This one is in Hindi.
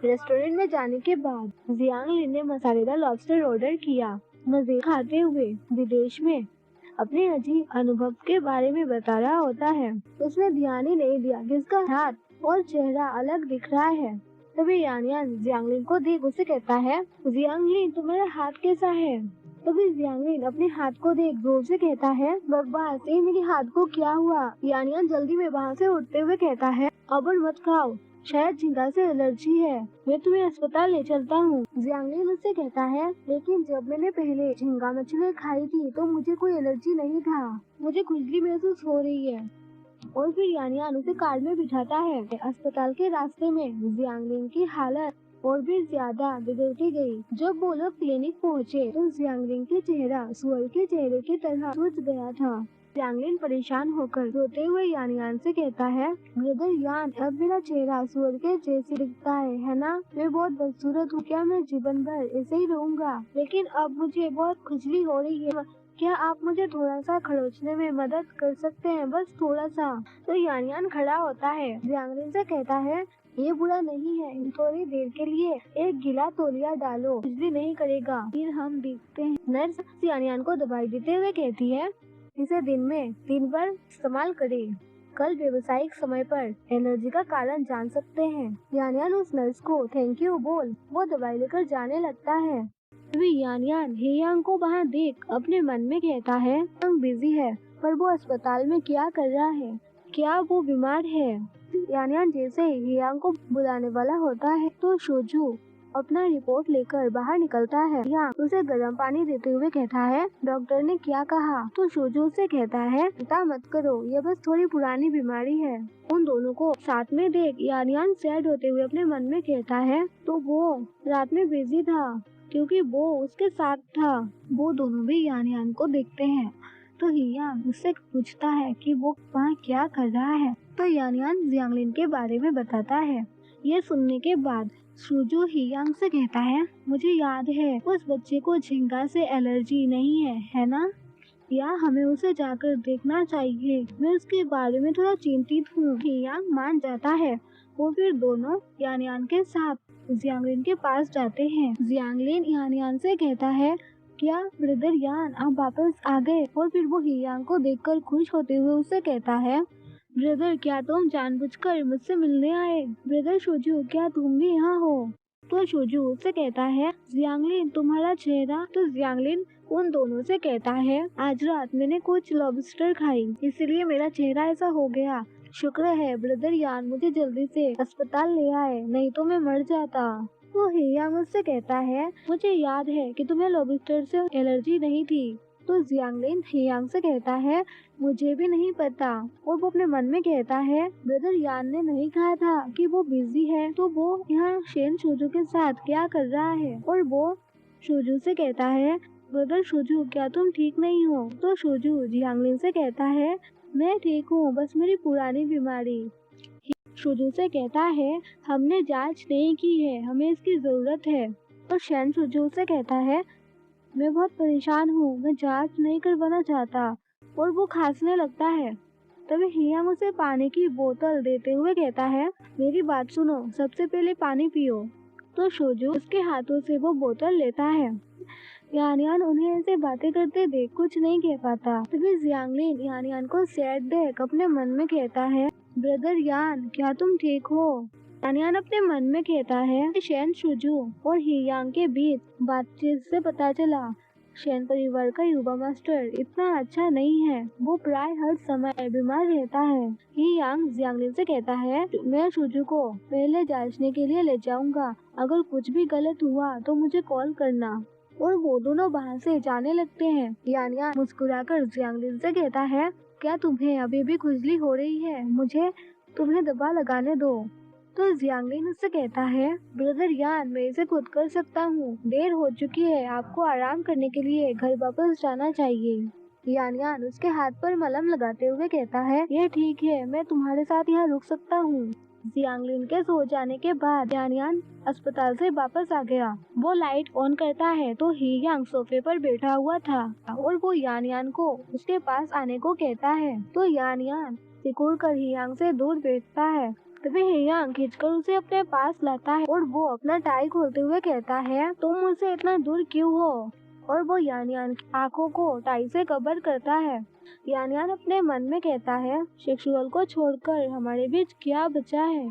रेस्टोरेंट में जाने के बाद जियांगलिन ने मसालेदार लॉबस्टर ऑर्डर किया। मजे खाते हुए विदेश में अपने अजीब अनुभव के बारे में बता रहा होता है। उसने ध्यान ही नहीं दिया कि उसका हाथ और चेहरा अलग दिख रहा है। तभी यानियान जियांगलिन को देख उसे कहता है, जियांगलिन तुम्हारा हाथ कैसा है? तभी जियांगलिन अपने हाथ को देख जोर से कहता है, बकवास, ये मेरे हाथ को क्या हुआ? यानियान जल्दी में वहाँ से उठते हुए कहता है, अब मत खाओ, शायद झींगा से एलर्जी है, मैं तुम्हें अस्पताल ले चलता हूँ। जियांगलिन उससे कहता है, लेकिन जब मैंने पहले झींगा मछली खाई थी तो मुझे कोई एलर्जी नहीं था, मुझे खुजली महसूस हो रही है। और फिर यानियान उसे कार में बिठाता है। अस्पताल के रास्ते में जियांगलिन की हालत और भी ज्यादा बिगड़ती गई। जब वो लोग क्लिनिक पहुँचे तो जियांगलिन के चेहरा सुअर के चेहरे की तरह सूज गया था। जियांगलिन परेशान होकर रोते हुए यानियान से कहता है, ब्रदर यान, अब मेरा चेहरा सुअर के जैसे दिखता है ना? मैं बहुत बदसूरत हूँ, क्या मैं जीवन भर ऐसे ही रहूँगा? लेकिन अब मुझे बहुत खुजली हो रही है, क्या आप मुझे थोड़ा सा खरोचने में मदद कर सकते हैं, बस थोड़ा सा? तो यानियान खड़ा होता है, जियांगलिन से कहता है, ये बुरा नहीं है, थोड़ी देर के लिए एक गीला तौलिया डालो, खुजली नहीं करेगा, फिर हम देखते हैं। नर्स यानियान को दवाई देते हुए कहती है, इसे दिन में 3 बार इस्तेमाल करें, कल व्यावसायिक समय पर एलर्जी का कारण जान सकते हैं। यानियान उस नर्स को थैंक यू बोल वो दवाई लेकर जाने लगता है। तभी यानियान हेयांग को वहाँ देख अपने मन में कहता है, हेयांग बिजी है, पर वो अस्पताल में क्या कर रहा है? क्या वो बीमार है? यानियान जैसे हेयांग को बुलाने वाला होता है तो शोजू अपना रिपोर्ट लेकर बाहर निकलता है। यहाँ उसे गर्म पानी देते हुए कहता है, डॉक्टर ने क्या कहा? तो शोजू से कहता है, चिंता मत करो, ये बस थोड़ी पुरानी बीमारी है। उन दोनों को साथ में देख यानियान सैड होते हुए अपने मन में कहता है, तो वो रात में बिजी था क्योंकि वो उसके साथ था। वो दोनों भी यानियान को देखते हैं तो हियांग उससे पूछता है कि वो वहाँ क्या कर रहा है। तो यानियान जियांगलिन के बारे में बताता है। ये सुनने के बाद शोजू हियांग से कहता है, मुझे याद है उस बच्चे को झींगा से एलर्जी नहीं है ना? या हमें उसे जाकर देखना चाहिए, मैं उसके बारे में थोड़ा चिंतित हूँ। हियांग मान जाता है। वो फिर दोनों यानियान के साथ जियांगलिन के पास जाते हैं। जियांगलिन यानियान से कहता है, क्या ब्रदर यान आप वापस आ गए? और फिर वो हियांग को देखकर खुश होते हुए उसे कहता है, ब्रदर क्या तुम जानबूझकर मुझसे मिलने आए? ब्रदर शोजू क्या तुम भी यहाँ हो? तो शोजू उससे कहता है, जियांगलिन तुम्हारा चेहरा? तो जियांगलिन उन दोनों से कहता है, आज रात मैंने कुछ लॉबस्टर खाई इसलिए मेरा चेहरा ऐसा हो गया। शुक्र है ब्रदर यान मुझे जल्दी से अस्पताल ले आए, नहीं तो मैं मर जाता। तो हियांग उससे कहता है, मुझे याद है कि तुम्हें लॉबस्टर से एलर्जी नहीं थी। तो जियांगलिन हियांग से कहता है, मुझे भी नहीं पता। और वो अपने मन में कहता है, ब्रदर यान ने नहीं कहा था कि वो बिजी है, तो वो यहाँ शेन शोजू के साथ क्या कर रहा है? और वो शोजू से कहता है, ब्रदर शोजू क्या तुम ठीक नहीं हो? तो शोजू जियांगलिन से कहता है, मैं ठीक हूँ, बस मेरी पुरानी बीमारी। शोजू से कहता है, हमने जांच नहीं की है, हमें इसकी जरूरत है। तो शेन शोजू से कहता है, मैं बहुत परेशान हूँ, मैं जांच नहीं करवाना चाहता। और वो खांसने लगता है। तभी हियांग उसे पानी की बोतल देते हुए कहता है, मेरी बात सुनो, सबसे पहले पानी पियो। तो शोजू उसके हाथों से वो बोतल लेता है। यानियान उन्हें ऐसे बातें करते देख कुछ नहीं कह पाता। तभी जियांगलिन यानियान को सैड देख अपने मन में कहता है, ब्रदर यान क्या तुम ठीक हो? यानियान अपने मन में कहता है, शेन शोजू और हियांग के बीच बातचीत से पता चला शेन परिवार का युवा मास्टर इतना अच्छा नहीं है, वो प्राय हर समय बीमार रहता है। हियांग जियांगलिन से कहता है, मैं शोजू को पहले जांचने के लिए ले जाऊंगा, अगर कुछ भी गलत हुआ तो मुझे कॉल करना। और वो दोनों वहाँ से जाने लगते हैं। यानियान मुस्कुराकर जियांगलिन से कहता है, क्या तुम्हें अभी भी खुजली हो रही है? मुझे तुम्हें दवा लगाने दो। तो जियांगलिन उससे कहता है, ब्रदर यान मैं इसे खुद कर सकता हूँ, देर हो चुकी है, आपको आराम करने के लिए घर वापस जाना चाहिए। यानियान उसके हाथ पर मलहम लगाते हुए कहता है, ये ठीक है, मैं तुम्हारे साथ यहाँ रुक सकता हूँ। जियांगलिन के सो जाने के बाद यानियान अस्पताल से वापस आ गया। वो लाइट ऑन करता है तो हियांग सोफे पर बैठा हुआ था और वो यानियान को उसके पास आने को कहता है। तो यानियान सिकुड़ कर हियांग से दूर बैठता है तभी हेयांग खींचकर उसे अपने पास लाता है और वो अपना टाई खोलते हुए कहता है, तुम मुझसे इतना दूर क्यों हो? और वो यानयान की आंखों को टाई से कवर करता है। यानयान अपने मन में कहता है, सेक्सुअल को छोड़कर हमारे बीच क्या बचा है?